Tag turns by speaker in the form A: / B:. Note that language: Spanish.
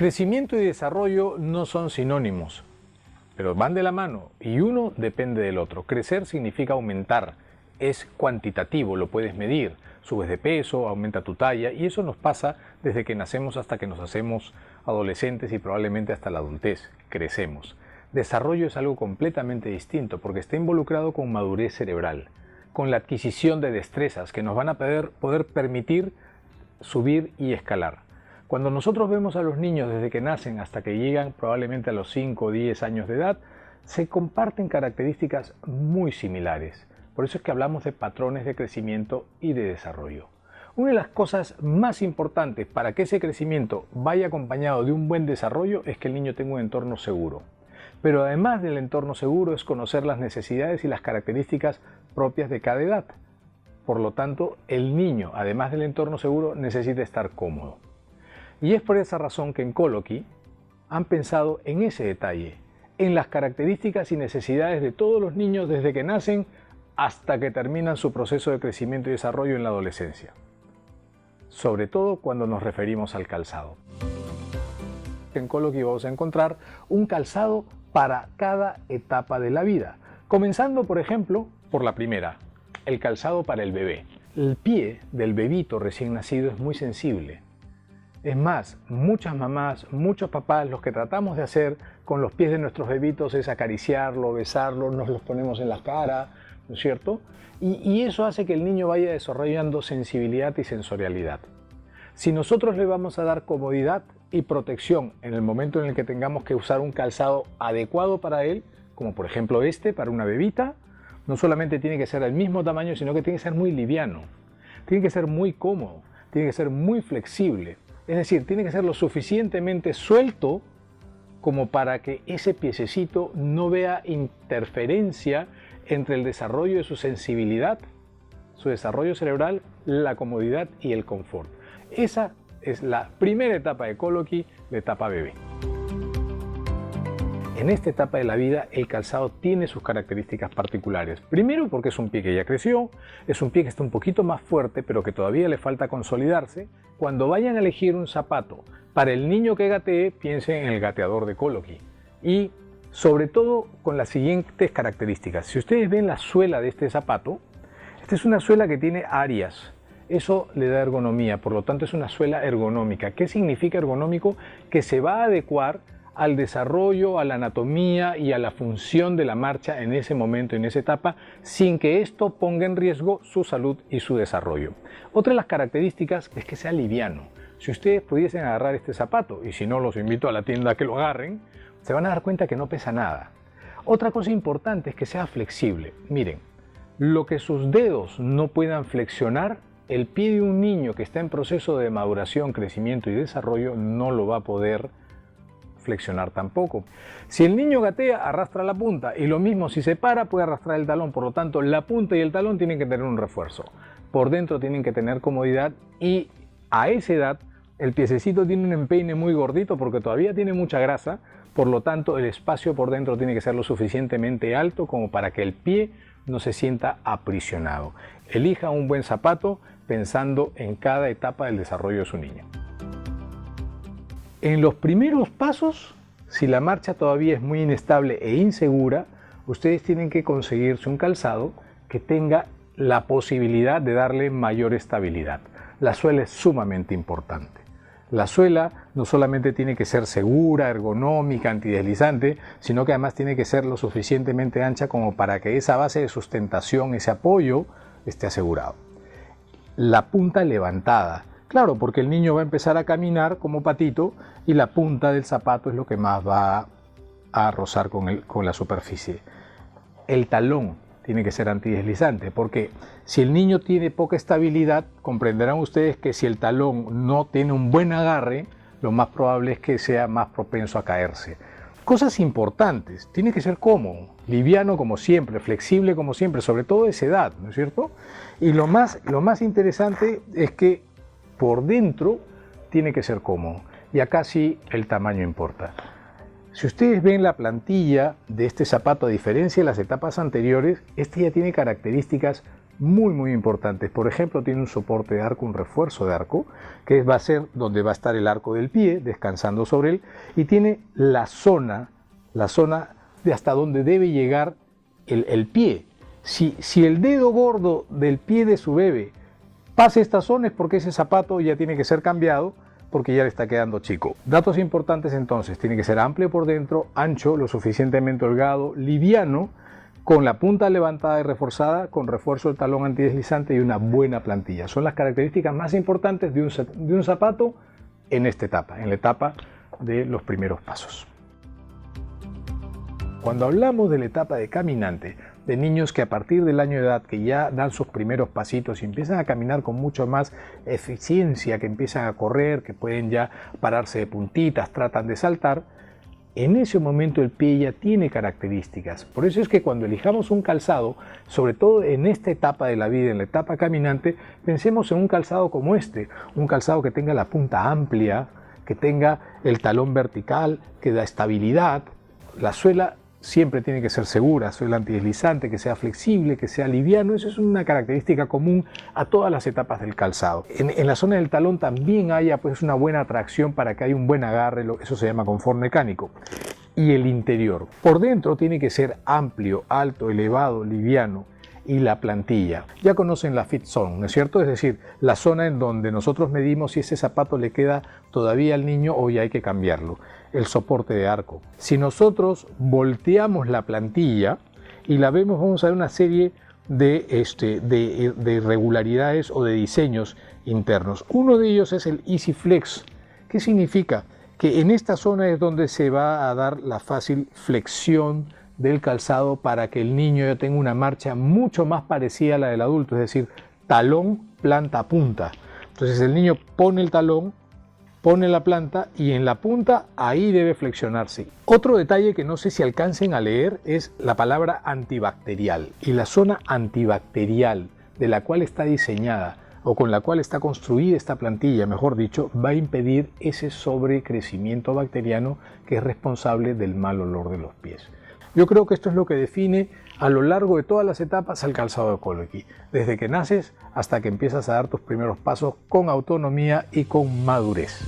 A: Crecimiento y desarrollo no son sinónimos, pero van de la mano y uno depende del otro. Crecer significa aumentar, es cuantitativo, lo puedes medir. Subes de peso, aumenta tu talla y eso nos pasa desde que nacemos hasta que nos hacemos adolescentes y probablemente hasta la adultez, crecemos. Desarrollo es algo completamente distinto porque está involucrado con madurez cerebral, con la adquisición de destrezas que nos van a poder permitir subir y escalar. Cuando nosotros vemos a los niños desde que nacen hasta que llegan probablemente a los 5 o 10 años de edad, se comparten características muy similares. Por eso es que hablamos de patrones de crecimiento y de desarrollo. Una de las cosas más importantes para que ese crecimiento vaya acompañado de un buen desarrollo es que el niño tenga un entorno seguro. Pero además del entorno seguro es conocer las necesidades y las características propias de cada edad. Por lo tanto, el niño, además del entorno seguro, necesita estar cómodo. Y es por esa razón que en Colloquy han pensado en ese detalle, en las características y necesidades de todos los niños desde que nacen hasta que terminan su proceso de crecimiento y desarrollo en la adolescencia. Sobre todo cuando nos referimos al calzado. En Colloquy vamos a encontrar un calzado para cada etapa de la vida. Comenzando, por ejemplo, por la primera, el calzado para el bebé. El pie del bebito recién nacido es muy sensible. Es más, muchas mamás, muchos papás, los que tratamos de hacer con los pies de nuestros bebitos es acariciarlo, besarlo, nos los ponemos en la cara, ¿no es cierto? Y eso hace que el niño vaya desarrollando sensibilidad y sensorialidad. Si nosotros le vamos a dar comodidad y protección en el momento en el que tengamos que usar un calzado adecuado para él, como por ejemplo este, para una bebita, no solamente tiene que ser del mismo tamaño, sino que tiene que ser muy liviano, tiene que ser muy cómodo, tiene que ser muy flexible. Es decir, tiene que ser lo suficientemente suelto como para que ese piececito no vea interferencia entre el desarrollo de su sensibilidad, su desarrollo cerebral, la comodidad y el confort. Esa es la primera etapa de Colloquy, la etapa bebé. En esta etapa de la vida el calzado tiene sus características particulares. Primero porque es un pie que ya creció, es un pie que está un poquito más fuerte pero que todavía le falta consolidarse. Cuando vayan a elegir un zapato para el niño que gatee, piensen en el gateador de Colloquy. Y sobre todo con las siguientes características. Si ustedes ven la suela de este zapato, esta es una suela que tiene áreas. Eso le da ergonomía, por lo tanto es una suela ergonómica. ¿Qué significa ergonómico? Que se va a adecuar al desarrollo, a la anatomía y a la función de la marcha en ese momento, en esa etapa, sin que esto ponga en riesgo su salud y su desarrollo. Otra de las características es que sea liviano. Si ustedes pudiesen agarrar este zapato, y si no los invito a la tienda a que lo agarren, se van a dar cuenta que no pesa nada. Otra cosa importante es que sea flexible. Miren, lo que sus dedos no puedan flexionar, el pie de un niño que está en proceso de maduración, crecimiento y desarrollo no lo va a poder flexionar tampoco. Si el niño gatea, arrastra la punta, y lo mismo si se para, puede arrastrar el talón. Por lo tanto, la punta y el talón tienen que tener un refuerzo. Por dentro tienen que tener comodidad y a esa edad el piececito tiene un empeine muy gordito porque todavía tiene mucha grasa. Por lo tanto, el espacio por dentro tiene que ser lo suficientemente alto como para que el pie no se sienta aprisionado. Elija un buen zapato pensando en cada etapa del desarrollo de su niño. En los primeros pasos, si la marcha todavía es muy inestable e insegura, ustedes tienen que conseguirse un calzado que tenga la posibilidad de darle mayor estabilidad. La suela es sumamente importante. La suela no solamente tiene que ser segura, ergonómica, antideslizante, sino que además tiene que ser lo suficientemente ancha como para que esa base de sustentación, ese apoyo, esté asegurado. La punta levantada. Claro, porque el niño va a empezar a caminar como patito y la punta del zapato es lo que más va a rozar con la superficie. El talón tiene que ser antideslizante, porque si el niño tiene poca estabilidad, comprenderán ustedes que si el talón no tiene un buen agarre, lo más probable es que sea más propenso a caerse. Cosas importantes, tiene que ser cómodo, liviano como siempre, flexible como siempre, sobre todo de esa edad, ¿no es cierto? Y lo más interesante es que por dentro tiene que ser cómodo, y acá sí el tamaño importa. Si ustedes ven la plantilla de este zapato, a diferencia de las etapas anteriores, este ya tiene características muy importantes. Por ejemplo, tiene un soporte de arco, un refuerzo de arco, que va a ser donde va a estar el arco del pie, descansando sobre él, y tiene la zona de hasta donde debe llegar el pie. Si el dedo gordo del pie de su bebé pasa esta zona es porque ese zapato ya tiene que ser cambiado, porque ya le está quedando chico. Datos importantes entonces: tiene que ser amplio por dentro, ancho, lo suficientemente holgado, liviano, con la punta levantada y reforzada, con refuerzo del talón antideslizante y una buena plantilla. Son las características más importantes de un zapato en esta etapa, en la etapa de los primeros pasos. Cuando hablamos de la etapa de caminante, de niños que a partir del año de edad, que ya dan sus primeros pasitos y empiezan a caminar con mucho más eficiencia, que empiezan a correr, que pueden ya pararse de puntitas, tratan de saltar, en ese momento el pie ya tiene características. Por eso es que cuando elijamos un calzado, sobre todo en esta etapa de la vida, en la etapa caminante, pensemos en un calzado como este, un calzado que tenga la punta amplia, que tenga el talón vertical, que da estabilidad. La suela siempre tiene que ser segura, suela antideslizante, que sea flexible, que sea liviano. Eso es una característica común a todas las etapas del calzado. En la zona del talón también haya pues una buena tracción para que haya un buen agarre, eso se llama confort mecánico. Y el interior, por dentro tiene que ser amplio, alto, elevado, liviano. Y la plantilla, ya conocen la fit zone, ¿no es cierto? Es decir, la zona en donde nosotros medimos si ese zapato le queda todavía al niño o ya hay que cambiarlo. El soporte de arco. Si nosotros volteamos la plantilla y la vemos, vamos a ver una serie de irregularidades o de diseños internos. Uno de ellos es el Easy Flex. ¿Qué significa? Que en esta zona es donde se va a dar la fácil flexión del calzado para que el niño ya tenga una marcha mucho más parecida a la del adulto, es decir, talón, planta, punta. Entonces el niño pone el talón, pone la planta y en la punta ahí debe flexionarse. Otro detalle que no sé si alcancen a leer es la palabra antibacterial, y la zona antibacterial de la cual está diseñada o con la cual está construida esta plantilla, mejor dicho, va a impedir ese sobrecrecimiento bacteriano que es responsable del mal olor de los pies. Yo creo que esto es lo que define a lo largo de todas las etapas al calzado Ecology, desde que naces hasta que empiezas a dar tus primeros pasos con autonomía y con madurez.